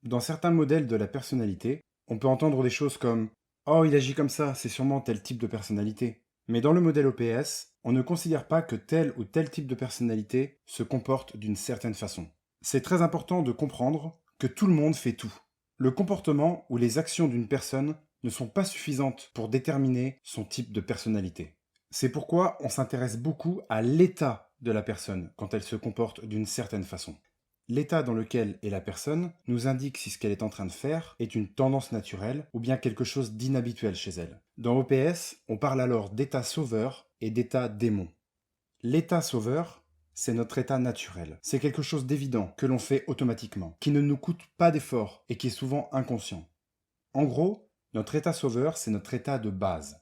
Dans certains modèles de la personnalité, on peut entendre des choses comme «Oh, il agit comme ça, c'est sûrement tel type de personnalité». Mais dans le modèle OPS, on ne considère pas que tel ou tel type de personnalité se comporte d'une certaine façon. C'est très important de comprendre que tout le monde fait tout. Le comportement ou les actions d'une personne ne sont pas suffisantes pour déterminer son type de personnalité. C'est pourquoi on s'intéresse beaucoup à l'état de la personne quand elle se comporte d'une certaine façon. L'état dans lequel est la personne nous indique si ce qu'elle est en train de faire est une tendance naturelle ou bien quelque chose d'inhabituel chez elle. Dans OPS, on parle alors d'état sauveur et d'état démon. L'état sauveur, c'est notre état naturel. C'est quelque chose d'évident que l'on fait automatiquement, qui ne nous coûte pas d'effort et qui est souvent inconscient. En gros, notre état sauveur, c'est notre état de base.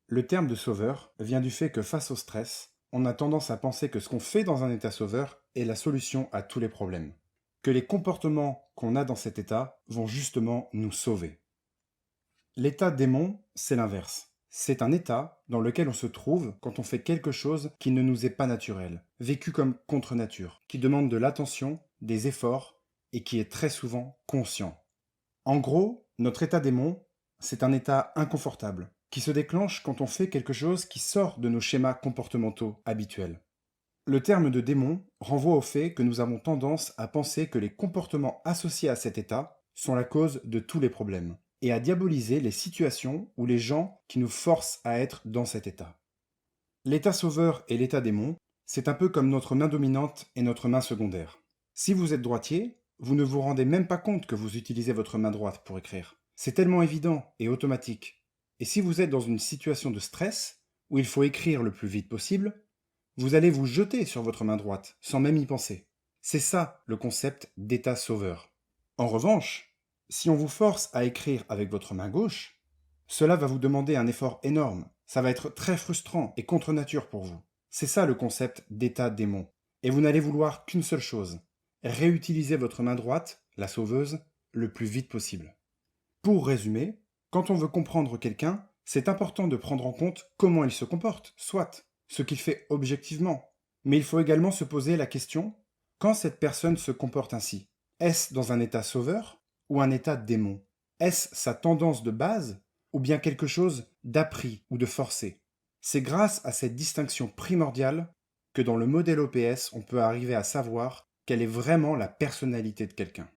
Le terme de sauveur vient du fait que face au stress, on a tendance à penser que ce qu'on fait dans un état sauveur est la solution à tous les problèmes. Que les comportements qu'on a dans cet état vont justement nous sauver. L'état démon, c'est l'inverse. C'est un état dans lequel on se trouve quand on fait quelque chose qui ne nous est pas naturel, vécu comme contre nature, qui demande de l'attention, des efforts et qui est très souvent conscient. En gros, notre état démon, c'est un état inconfortable, qui se déclenche quand on fait quelque chose qui sort de nos schémas comportementaux habituels. Le terme de démon renvoie au fait que nous avons tendance à penser que les comportements associés à cet état sont la cause de tous les problèmes, et à diaboliser les situations ou les gens qui nous forcent à être dans cet état. L'état sauveur et l'état démon, c'est un peu comme notre main dominante et notre main secondaire. Si vous êtes droitier, vous ne vous rendez même pas compte que vous utilisez votre main droite pour écrire. C'est tellement évident et automatique. Et si vous êtes dans une situation de stress, où il faut écrire le plus vite possible, vous allez vous jeter sur votre main droite, sans même y penser. C'est ça le concept d'état sauveur. En revanche, si on vous force à écrire avec votre main gauche, cela va vous demander un effort énorme. Ça va être très frustrant et contre nature pour vous. C'est ça le concept d'état démon. Et vous n'allez vouloir qu'une seule chose, réutiliser votre main droite, la sauveuse, le plus vite possible. Pour résumer, quand on veut comprendre quelqu'un, c'est important de prendre en compte comment il se comporte, soit ce qu'il fait objectivement. Mais il faut également se poser la question, quand cette personne se comporte ainsi, est-ce dans un état sauveur ou un état démon? Est-ce sa tendance de base ou bien quelque chose d'appris ou de forcé? C'est grâce à cette distinction primordiale que dans le modèle OPS, on peut arriver à savoir quelle est vraiment la personnalité de quelqu'un.